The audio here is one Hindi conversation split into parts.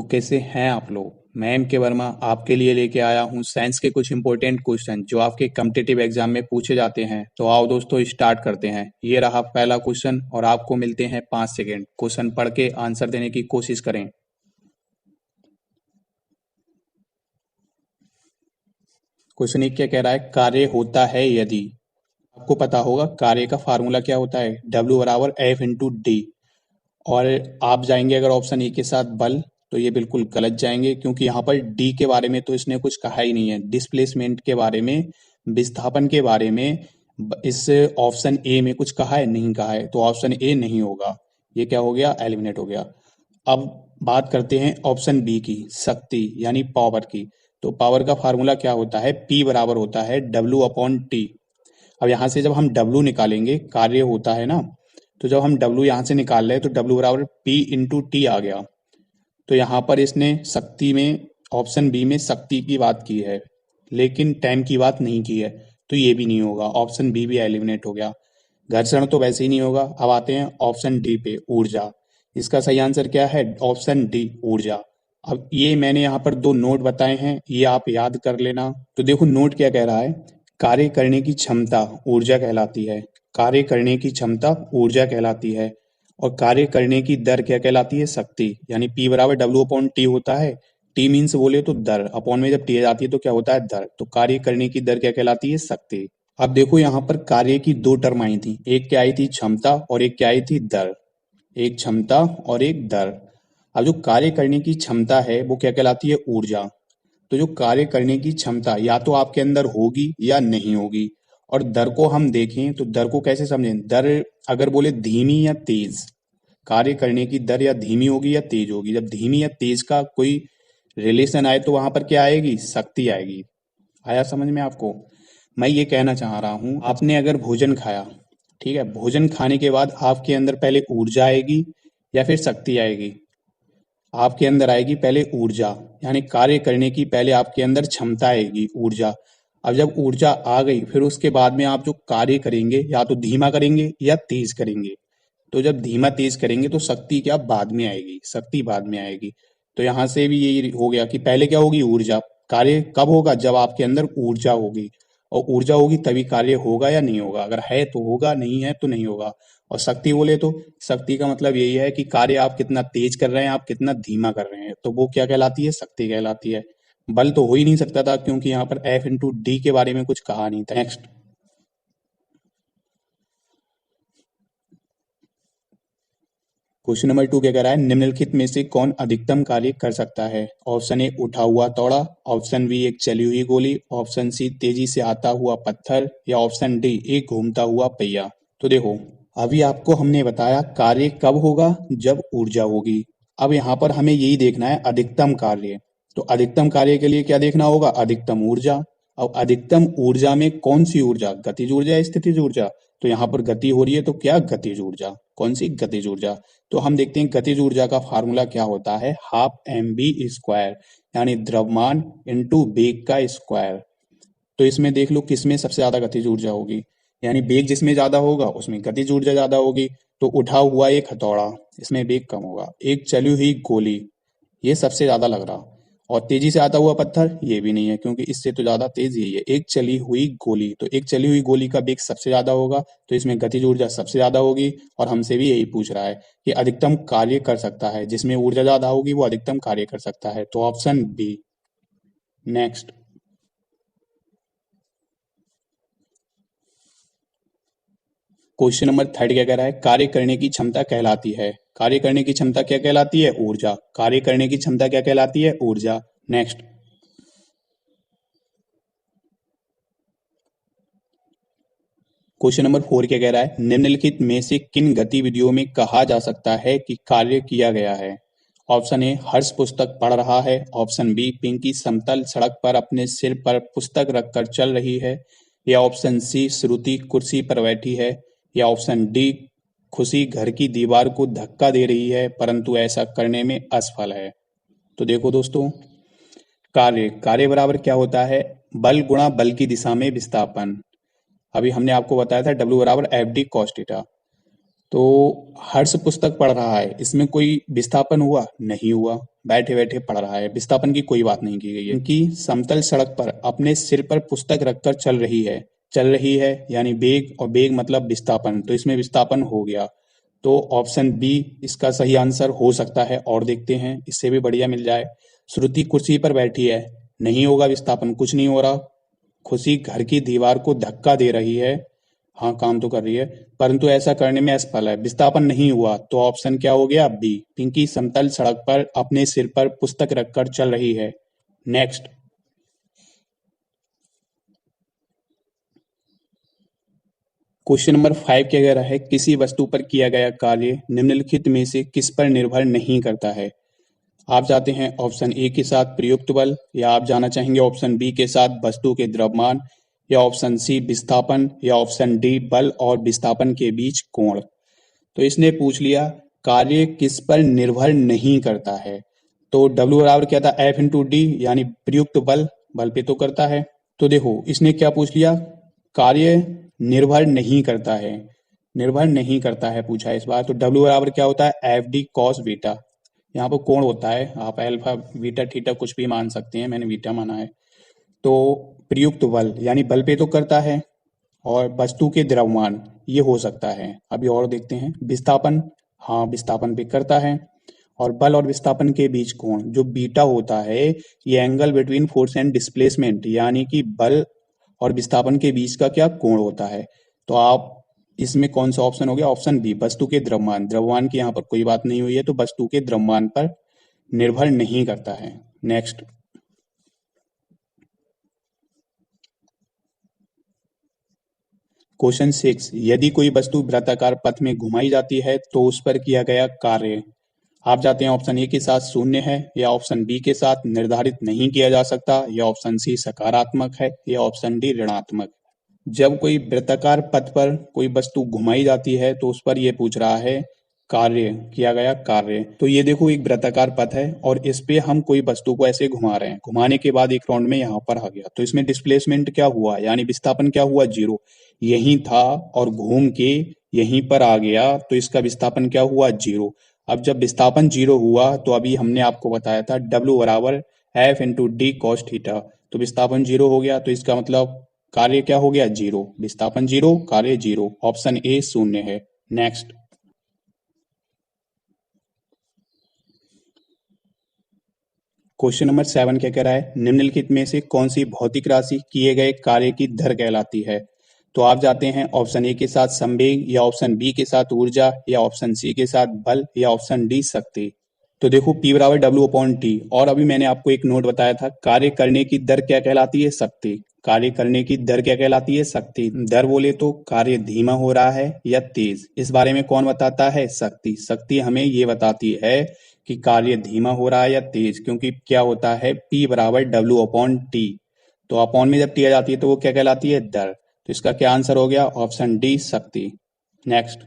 कैसे हैं आप लोग। मैं एम के वर्मा आपके लिए लेके आया हूँ साइंस के कुछ इंपॉर्टेंट क्वेश्चन जो आपके कॉम्पिटिटिव एग्जाम में पूछे जाते हैं। तो आओ दोस्तों स्टार्ट करते हैं। ये रहा पहला क्वेश्चन और आपको मिलते हैं 5 सेकेंड। क्वेश्चन पढ़ के आंसर देने की कोशिश करें। क्वेश्चन एक क्या कह रहा है, कार्य होता है यदि। आपको पता होगा कार्य का फार्मूला क्या होता है, W बराबर F इंटू डी। और आप जाएंगे अगर ऑप्शन ए के साथ बल, तो ये बिल्कुल गलत जाएंगे क्योंकि यहाँ पर डी के बारे में तो इसने कुछ कहा ही नहीं है। डिस्प्लेसमेंट के बारे में, विस्थापन के बारे में इस ऑप्शन ए में कुछ कहा है, नहीं कहा है, तो ऑप्शन ए नहीं होगा। ये क्या हो गया, एलिमिनेट हो गया। अब बात करते हैं ऑप्शन बी की, शक्ति यानी पावर की। तो पावर का फार्मूला क्या होता है, P बराबर होता है W अपॉन टी। अब यहाँ से जब हम W निकालेंगे, कार्य होता है ना, तो जब हम W यहाँ से निकाल रहे हैं तो W बराबर P इंटू टी आ गया। तो यहाँ पर इसने शक्ति में, ऑप्शन बी में शक्ति की बात की है लेकिन टाइम की बात नहीं की है, तो ये भी नहीं होगा। ऑप्शन बी भी एलिमिनेट हो गया। घर्षण तो वैसे ही नहीं होगा। अब आते हैं ऑप्शन डी पे, ऊर्जा। इसका सही आंसर क्या है, ऑप्शन डी, ऊर्जा। अब ये मैंने यहाँ पर 2 नोट बताए हैं, ये आप याद कर लेना। तो देखो नोट क्या कह रहा है, कार्य करने की क्षमता ऊर्जा कहलाती है। कार्य करने की क्षमता ऊर्जा कहलाती है। और कार्य करने की दर क्या कहलाती है, शक्ति। यानी P बराबर W अपॉन टी होता है। टी मीन्स बोले तो दर, अपॉन में जब टी आ जाती है तो क्या होता है, दर। तो कार्य करने की दर क्या कहलाती है, शक्ति। अब देखो यहाँ पर कार्य की 2 टर्म आई थी, एक क्या आई थी, क्षमता, और एक क्या आई थी, दर। एक क्षमता और एक दर। अब जो कार्य करने की क्षमता है वो क्या कहलाती है, ऊर्जा। तो जो कार्य करने की क्षमता या तो आपके अंदर होगी या नहीं होगी। और दर को हम देखें तो दर को कैसे समझें, दर अगर बोले धीमी या तेज, कार्य करने की दर या धीमी होगी या तेज होगी। जब धीमी या तेज का कोई रिलेशन आए तो वहां पर क्या आएगी, शक्ति आएगी। आया समझ में आपको। मैं ये कहना चाह रहा हूं, आपने अगर भोजन खाया, ठीक है, भोजन खाने के बाद आपके अंदर पहले ऊर्जा आएगी या फिर शक्ति आएगी। आपके अंदर आएगी पहले ऊर्जा, यानी कार्य करने की पहले आपके अंदर क्षमता आएगी, ऊर्जा। अब जब ऊर्जा आ गई फिर उसके बाद में आप जो कार्य करेंगे या तो धीमा करेंगे या तेज करेंगे। तो जब धीमा तेज करेंगे तो शक्ति क्या बाद में आएगी, शक्ति बाद में आएगी। तो यहां से भी यही हो गया कि पहले क्या होगी, ऊर्जा। कार्य कब होगा, जब आपके अंदर ऊर्जा होगी। और ऊर्जा होगी तभी कार्य होगा या नहीं होगा। अगर है तो होगा, नहीं है तो नहीं होगा। और शक्ति बोले तो शक्ति का मतलब यही है कि कार्य आप कितना तेज कर रहे हैं, आप कितना धीमा कर रहे हैं, तो वो क्या कहलाती है, शक्ति कहलाती है। बल तो हो ही नहीं सकता था क्योंकि यहाँ पर F इंटू डी के बारे में कुछ कहा नहीं था। नेक्स्ट क्वेश्चन नंबर 2 क्या कह रहा है, निम्नलिखित में से कौन अधिकतम कार्य कर सकता है। ऑप्शन ए उठा हुआ तौड़ा, ऑप्शन बी एक चली हुई गोली, ऑप्शन सी तेजी से आता हुआ पत्थर, या ऑप्शन डी एक घूमता हुआ पहिया। तो देखो अभी आपको हमने बताया कार्य कब होगा, जब ऊर्जा होगी। अब यहाँ पर हमें यही देखना है अधिकतम कार्य। तो अधिकतम कार्य के लिए क्या देखना होगा, अधिकतम ऊर्जा। अब अधिकतम ऊर्जा में कौन सी ऊर्जा, गतिज ऊर्जा या स्थितिज ऊर्जा। तो यहाँ पर गति हो रही है तो क्या, गतिज ऊर्जा। कौन सी, गतिज ऊर्जा। तो हम देखते हैं गतिज ऊर्जा का फार्मूला क्या होता है, हाफ mv², यानी द्रव्यमान इंटू वेग का स्क्वायर। तो इसमें देख लो किसमें सबसे ज्यादा गतिज ऊर्जा होगी, यानी वेग जिसमें ज्यादा होगा उसमें गतिज ऊर्जा ज्यादा होगी। तो उठा हुआ एक हथौड़ा, इसमें वेग कम होगा। एक चली हुई गोली, ये सबसे ज्यादा लग रहा। और तेजी से आता हुआ पत्थर, ये भी नहीं है क्योंकि इससे तो ज्यादा तेज यही है। एक चली हुई गोली, तो एक चली हुई गोली का वेग सबसे ज्यादा होगा, तो इसमें गतिज ऊर्जा सबसे ज्यादा होगी। और हमसे भी यही पूछ रहा है कि अधिकतम कार्य कर सकता है, जिसमें ऊर्जा ज्यादा होगी वो अधिकतम कार्य कर सकता है। तो option B. Next question number 3 क्या कह रहा है, कार्य करने की क्षमता कहलाती है। कार्य करने की क्षमता क्या कहलाती है, ऊर्जा। कार्य करने की क्षमता क्या कहलाती है, ऊर्जा। नेक्स्ट क्वेश्चन नंबर 4 क्या कह रहा है, निम्नलिखित में से किन गतिविधियों में कहा जा सकता है कि कार्य किया गया है। ऑप्शन ए हर्ष पुस्तक पढ़ रहा है, ऑप्शन बी पिंकी समतल सड़क पर अपने सिर पर पुस्तक रखकर चल रही है, या ऑप्शन सी श्रुति कुर्सी पर बैठी है, या ऑप्शन डी खुशी घर की दीवार को धक्का दे रही है परंतु ऐसा करने में असफल है। तो देखो दोस्तों, कार्य, कार्य बराबर क्या होता है, बल गुणा बल की दिशा में विस्थापन। अभी हमने आपको बताया था W बराबर एफ डी कॉस थीटा। तो हर्ष पुस्तक पढ़ रहा है, इसमें कोई विस्थापन हुआ, नहीं हुआ। बैठे बैठे पढ़ रहा है, विस्थापन की कोई बात नहीं की गई है। क्योंकि समतल सड़क पर अपने सिर पर पुस्तक रखकर चल रही है यानी वेग, और वेग मतलब विस्थापन, तो इसमें विस्थापन हो गया। तो ऑप्शन बी इसका सही आंसर हो सकता है। और देखते हैं, इससे भी बढ़िया मिल जाए। श्रुति कुर्सी पर बैठी है, नहीं होगा विस्थापन, कुछ नहीं हो रहा। खुशी घर की दीवार को धक्का दे रही है, हाँ काम तो कर रही है, परंतु ऐसा करने में असफल है, विस्थापन नहीं हुआ। तो ऑप्शन क्या हो गया? बी। पिंकी समतल सड़क पर अपने सिर पर पुस्तक रखकर चल रही है। नेक्स्ट क्वेश्चन नंबर 5 क्या कह रहा है? किसी वस्तु पर किया गया कार्य निम्नलिखित में से किस पर निर्भर नहीं करता है? आप जाते हैं ऑप्शन ए के साथ प्रयुक्त बल, या आप जाना चाहेंगे ऑप्शन बी के साथ वस्तु के द्रव्यमान, या ऑप्शन सी विस्थापन, या ऑप्शन डी बल और विस्थापन के बीच कोण। तो इसने पूछ लिया कार्य किस पर निर्भर नहीं करता है। तो W बराबर क्या था? F इंटू डी, यानी प्रयुक्त बल, बल पे तो करता है। तो देखो इसने क्या पूछ लिया, कार्य निर्भर नहीं करता है, निर्भर नहीं करता है पूछा है इस बार। तो W बराबर क्या होता है? एफ डी कॉस बीटा, यहाँ पर कोण होता है, आप अल्फा बीटा थीटा कुछ भी मान सकते हैं, मैंने बीटा माना है। तो प्रयुक्त बल यानी बल पे तो करता है, और वस्तु के द्रव्यमान ये हो सकता है। अभी और देखते हैं, विस्थापन, हाँ विस्थापन पे करता है, और बल और विस्थापन के बीच कोण जो बीटा होता है, ये angle between force and displacement, यानी कि बल और विस्थापन के बीच का क्या कोण होता है। तो आप इसमें कौन सा ऑप्शन हो गया? ऑप्शन बी, वस्तु के द्रव्यमान। द्रव्यमान की यहाँ पर कोई बात नहीं हुई है, तो वस्तु के द्रव्यमान पर निर्भर नहीं करता है। नेक्स्ट क्वेश्चन 6, यदि कोई वस्तु वृत्ताकार पथ में घुमाई जाती है तो उस पर किया गया कार्य। आप जाते हैं ऑप्शन ए के साथ शून्य है, या ऑप्शन बी के साथ निर्धारित नहीं किया जा सकता, या ऑप्शन सी सकारात्मक है, या ऑप्शन डी ऋणात्मक। जब कोई वृत्ताकार पथ पर कोई वस्तु घुमाई जाती है तो उस पर यह पूछ रहा है कार्य, किया गया कार्य। तो ये देखो एक वृत्ताकार पथ है, और इस पे हम कोई वस्तु को ऐसे घुमा रहे हैं, घुमाने के बाद एक राउंड में यहाँ पर आ गया, तो इसमें डिस्प्लेसमेंट क्या हुआ, यानी विस्थापन क्या हुआ? 0। यहीं था और घूम के यहीं पर आ गया, तो इसका विस्थापन क्या हुआ? 0। अब जब विस्थापन 0 हुआ तो अभी हमने आपको बताया था W बराबर F into D cos theta, तो विस्थापन 0 हो गया, तो इसका मतलब कार्य क्या हो गया? 0। विस्थापन 0, कार्य 0, ऑप्शन ए शून्य है। नेक्स्ट क्वेश्चन नंबर 7 क्या कह रहा है? निम्नलिखित में से कौन सी भौतिक राशि किए गए कार्य की दर कहलाती है? तो आप जाते हैं ऑप्शन ए के साथ संवेग, या ऑप्शन बी के साथ ऊर्जा, या ऑप्शन सी के साथ बल, या ऑप्शन डी शक्ति। तो देखो P बराबर W अपॉन टी, और अभी मैंने आपको एक नोट बताया था, कार्य करने की दर क्या कहलाती है? शक्ति। कार्य करने की दर क्या कहलाती है? शक्ति। दर बोले तो कार्य धीमा हो रहा है या तेज, इस बारे में कौन बताता है? शक्ति। शक्ति हमें ये बताती है कि कार्य धीमा हो रहा है या तेज, क्योंकि क्या होता है P बराबर W अपॉन टी, तो अपॉन में जब टी आ जाती है तो वो क्या कहलाती है? दर। तो इसका क्या आंसर हो गया? ऑप्शन डी शक्ति। नेक्स्ट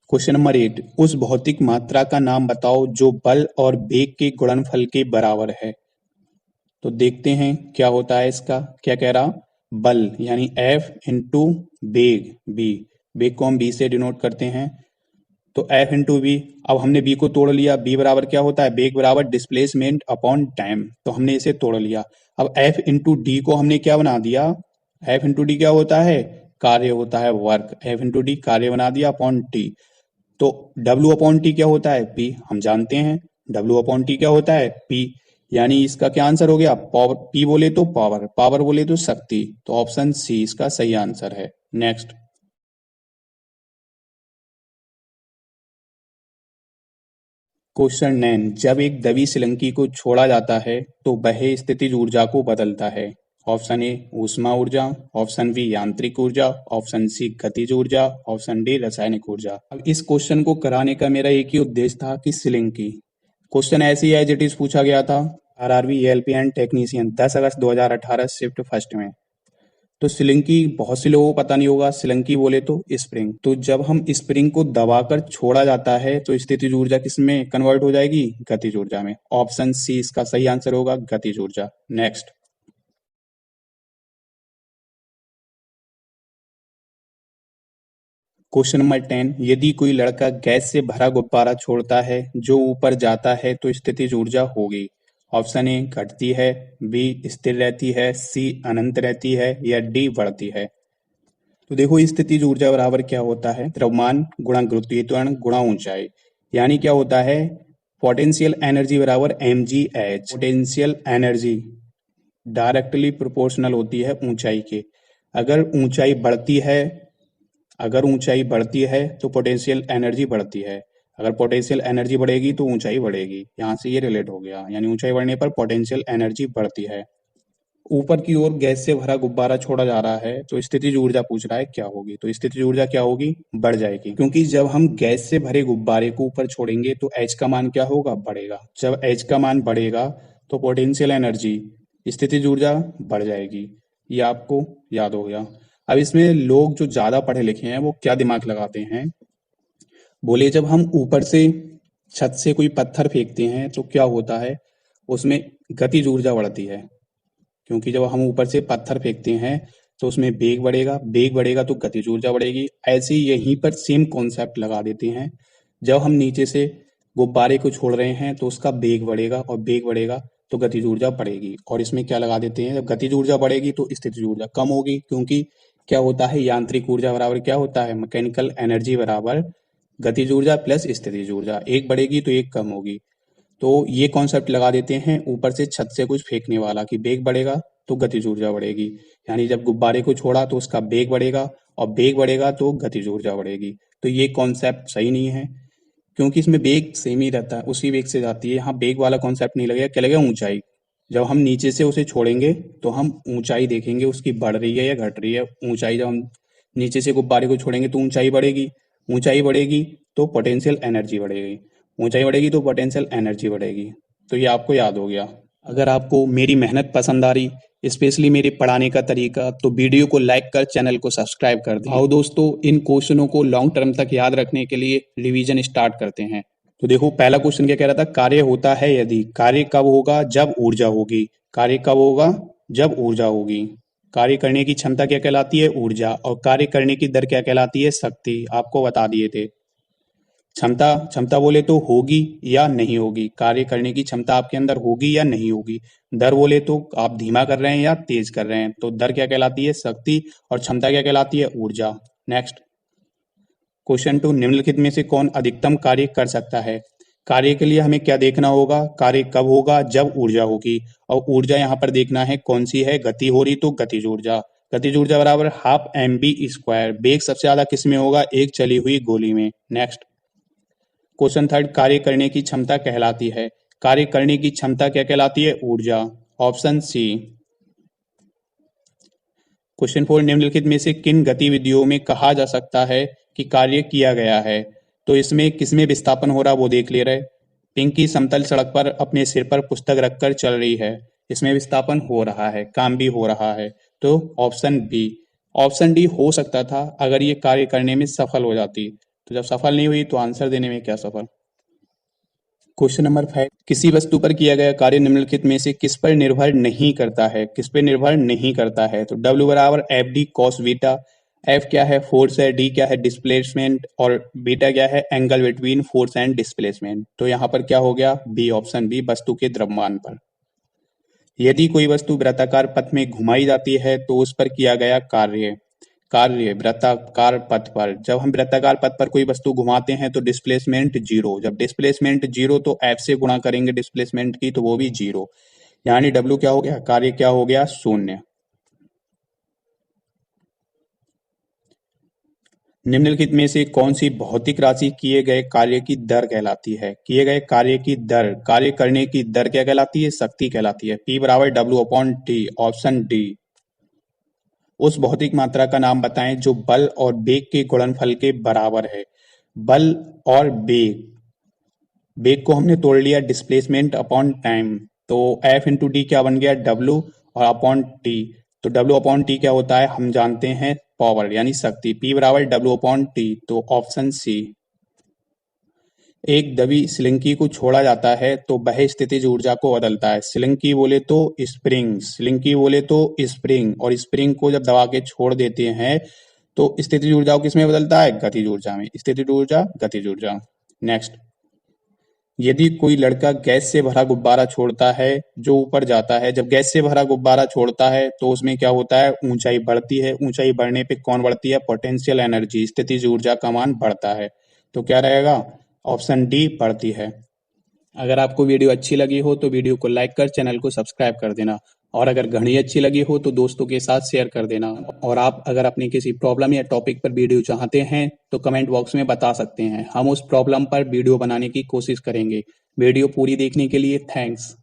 क्वेश्चन नंबर 8, उस भौतिक मात्रा का नाम बताओ जो बल और वेग के गुणनफल के बराबर है। तो देखते हैं क्या होता है इसका, क्या कह रहा? बल यानी F इंटू वेग, बी, वेग को हम बी से डिनोट करते हैं, तो F इंटू बी। अब हमने बी को तोड़ लिया, बी बराबर क्या होता है? वेग बराबर डिस्प्लेसमेंट अपॉन टाइम, तो हमने इसे तोड़ लिया। अब F इंटू डी को हमने क्या बना दिया? F इंटू डी क्या होता है? कार्य होता है, वर्क। F इंटू डी कार्य बना दिया अपॉन टी। तो W अपॉन टी क्या होता है? P, हम जानते हैं W अपॉन टी क्या होता है? P, यानी इसका क्या आंसर हो गया? पावर। P बोले तो पावर, पावर बोले तो शक्ति, तो ऑप्शन सी इसका सही आंसर है। नेक्स्ट क्वेश्चन 9, जब एक दबी सिलंकी को छोड़ा जाता है तो वह स्थितिज ऊर्जा को बदलता है। ऑप्शन ए ऊष्मा ऊर्जा, ऑप्शन बी यांत्रिक ऊर्जा, ऑप्शन सी गतिज ऊर्जा, ऑप्शन डी रासायनिक ऊर्जा। अब इस क्वेश्चन को कराने का मेरा एक ही उद्देश्य था कि सिलंकी क्वेश्चन ऐसे ही एज इट इज पूछा गया था RRB ALP and technician 10 August 2018 shift first में। तो सिलंकी बहुत से लोगों को पता नहीं होगा, सिलंकी बोले तो स्प्रिंग। तो जब हम स्प्रिंग को दबाकर छोड़ा जाता है तो स्थितिज ऊर्जा किस में कन्वर्ट हो जाएगी? गतिज ऊर्जा में। ऑप्शन सी इसका सही आंसर होगा, गतिज ऊर्जा। नेक्स्ट क्वेश्चन नंबर 10, यदि कोई लड़का गैस से भरा गुब्बारा छोड़ता है जो ऊपर जाता है तो स्थितिज ऊर्जा होगी। ऑप्शन ए घटती है, बी स्थिर रहती है, सी अनंत रहती है या डी बढ़ती है। तो देखो स्थितिज ऊर्जा बराबर क्या होता है, द्रव्यमान गुणा गुरुत्वीय त्वरण गुणा ऊंचाई। यानी क्या होता है, पोटेंशियल एनर्जी बराबर mgh। Potential energy directly proportional होती है ऊंचाई के। अगर ऊंचाई बढ़ती है अगर ऊंचाई बढ़ती है तो पोटेंशियल एनर्जी बढ़ती है, अगर पोटेंशियल एनर्जी बढ़ेगी तो ऊंचाई बढ़ेगी। यहाँ से ये रिलेट हो गया, यानी ऊंचाई बढ़ने पर पोटेंशियल एनर्जी बढ़ती है। ऊपर की ओर गैस से भरा गुब्बारा छोड़ा जा रहा है तो स्थितिज ऊर्जा पूछ रहा है क्या होगी, तो स्थितिज ऊर्जा क्या होगी, बढ़ जाएगी। क्योंकि जब हम गैस से भरे गुब्बारे को ऊपर छोड़ेंगे तो एच का मान क्या होगा, बढ़ेगा। जब एच का मान बढ़ेगा तो पोटेंशियल एनर्जी स्थितिज ऊर्जा बढ़ जाएगी। ये आपको याद हो गया। अब इसमें लोग जो ज्यादा पढ़े लिखे हैं वो क्या दिमाग लगाते हैं, बोले जब हम ऊपर से छत से कोई पत्थर फेंकते हैं तो क्या होता है, उसमें गतिज ऊर्जा बढ़ती है। क्योंकि जब हम ऊपर से पत्थर फेंकते हैं तो उसमें बेग बढ़ेगा तो गतिज ऊर्जा बढ़ेगी। ऐसे ही यहीं पर सेम कॉन्सेप्ट लगा देते हैं। जब हम नीचे से गुब्बारे को छोड़ रहे हैं तो उसका बेग बढ़ेगा और बेग बढ़ेगा तो गतिज ऊर्जा बढ़ेगी। और इसमें क्या लगा देते हैं, जब गतिज ऊर्जा बढ़ेगी तो स्थितिज ऊर्जा कम होगी। क्योंकि क्या होता है, यांत्रिक ऊर्जा बराबर क्या होता है, मैकेनिकल एनर्जी बराबर गतिज ऊर्जा प्लस स्थितिज ऊर्जा। एक बढ़ेगी तो एक कम होगी। तो ये कॉन्सेप्ट लगा देते हैं ऊपर से छत से कुछ फेंकने वाला कि बेग बढ़ेगा तो गतिज ऊर्जा बढ़ेगी। यानी जब गुब्बारे को छोड़ा तो उसका बेग बढ़ेगा और बेग बढ़ेगा तो गतिज ऊर्जा बढ़ेगी। तो ये कॉन्सेप्ट सही नहीं है, क्योंकि इसमें बेग सेम ही रहता है, उसी वेग से जाती है। यहाँ बेग वाला कॉन्सेप्ट नहीं लगेगा, क्या लगेगा, ऊंचाई। जब हम नीचे से उसे छोड़ेंगे तो हम ऊंचाई देखेंगे उसकी बढ़ रही है या घट रही है। ऊंचाई, जब हम नीचे से गुब्बारे को छोड़ेंगे तो ऊंचाई बढ़ेगी, ऊंचाई बढ़ेगी तो पोटेंशियल एनर्जी बढ़ेगी, ऊंचाई बढ़ेगी तो पोटेंशियल एनर्जी बढ़ेगी। तो ये आपको याद हो गया। अगर आपको मेरी मेहनत पसंद आ रही, स्पेशली मेरे पढ़ाने का तरीका, तो वीडियो को लाइक कर चैनल को सब्सक्राइब कर दें। आओ दोस्तों, इन क्वेश्चनों को लॉन्ग टर्म तक याद रखने के लिए रिवीजन स्टार्ट करते हैं। तो देखो पहला क्वेश्चन क्या कह रहा था, कार्य होता है यदि। कार्य कब होगा, जब ऊर्जा होगी। कार्य कब होगा, जब ऊर्जा होगी। कार्य करने की क्षमता क्या कहलाती है, ऊर्जा। और कार्य करने की दर क्या कहलाती है, शक्ति। आपको बता दिए थे। क्षमता बोले तो होगी या नहीं होगी, कार्य करने की क्षमता आपके अंदर होगी या नहीं होगी। दर बोले तो आप धीमा कर रहे हैं या तेज कर रहे हैं, तो दर क्या कहलाती है, शक्ति। और क्षमता क्या कहलाती है, ऊर्जा। नेक्स्ट क्वेश्चन 2, निम्नलिखित में से कौन अधिकतम कार्य कर सकता है। कार्य के लिए हमें क्या देखना होगा, कार्य कब होगा, जब ऊर्जा होगी। और ऊर्जा यहाँ पर देखना है कौन सी है, गति हो रही तो गतिज ऊर्जा। गतिज ऊर्जा बराबर हाफ mv²। बेग सबसे ज्यादा किस में होगा, एक चली हुई गोली में। नेक्स्ट क्वेश्चन 3, कार्य करने की क्षमता कहलाती है। कार्य करने की क्षमता क्या कहलाती है, ऊर्जा। Option C. क्वेश्चन 4, निम्नलिखित में से किन गतिविधियों में कहा जा सकता है कि कार्य किया गया है। तो इसमें किसमें विस्थापन हो रहा वो देख ले रहे। पिंकी समतल सड़क पर अपने सिर पर पुस्तक रखकर चल रही है, इसमें विस्थापन हो रहा है, काम भी हो रहा है। तो ऑप्शन बी। ऑप्शन डी हो सकता था अगर ये कार्य करने में सफल हो जाती, तो जब सफल नहीं हुई तो आंसर देने में क्या सफल। क्वेश्चन नंबर 5, किसी वस्तु पर किया गया कार्य निम्नलिखित में से किस पर निर्भर नहीं करता है। किस पर निर्भर नहीं करता है, तो W बराबर F D cos beta. F क्या है, फोर्स है, डी क्या है, डिस्प्लेसमेंट, और बीटा क्या है, angle between force and displacement. तो यहाँ पर क्या हो गया, बी, ऑप्शन बी, वस्तु के द्रव्यमान पर। यदि कोई वस्तु वृत्ताकार पथ में घुमाई जाती है तो उस पर किया गया कार्य वृत्ताकार पथ पर। जब हम वृत्ताकार पथ पर कोई वस्तु घुमाते हैं तो डिस्प्लेसमेंट जीरो। जब डिस्प्लेसमेंट जीरो तो एफ से गुणा करेंगे डिस्प्लेसमेंट की, तो वो भी जीरो। यानी डब्ल्यू क्या हो गया, कार्य क्या हो गया, शून्य। निम्नलिखित में से कौन सी भौतिक राशि किए गए कार्य की दर कहलाती है। किए गए कार्य की दर, कार्य करने की दर क्या कहलाती है, शक्ति कहलाती है। P बराबर W/T। Option D. उस भौतिक मात्रा का नाम बताएं जो बल और वेग के गुणनफल के बराबर है। बल और वेग को हमने तोड़ लिया डिस्प्लेसमेंट अपॉन टाइम, तो F इंटू डी क्या बन गया, W, और अपॉन टी। तो W/T क्या होता है, हम जानते हैं, पावर यानी शक्ति। P बराबर W/T। तो ऑप्शन सी। एक दबी स्लिंकी को छोड़ा जाता है तो वह स्थितिज ऊर्जा को बदलता है। स्लिंकी बोले तो स्प्रिंग, और स्प्रिंग को जब दबा के छोड़ देते हैं तो स्थितिज ऊर्जा किस में बदलता है? गतिज ऊर्जा में। स्थितिज ऊर्जा, गतिज ऊर्जा। नेक्स्ट, यदि कोई लड़का गैस से भरा गुब्बारा छोड़ता है जो ऊपर जाता है, जब गैस से भरा गुब्बारा छोड़ता है तो उसमें क्या होता है? ऊंचाई बढ़ती है। ऊंचाई बढ़ने पे कौन बढ़ती है? पोटेंशियल एनर्जी, स्थितिज ऊर्जा का मान बढ़ता है। तो क्या रहेगा? ऑप्शन डी बढ़ती है। अगर आपको वीडियो अच्छी लगी हो तो वीडियो को लाइक कर चैनल को सब्सक्राइब कर देना, और अगर घड़ी अच्छी लगी हो तो दोस्तों के साथ शेयर कर देना। और आप अगर अपनी किसी प्रॉब्लम या टॉपिक पर वीडियो चाहते हैं तो कमेंट बॉक्स में बता सकते हैं, हम उस प्रॉब्लम पर वीडियो बनाने की कोशिश करेंगे। वीडियो पूरी देखने के लिए थैंक्स।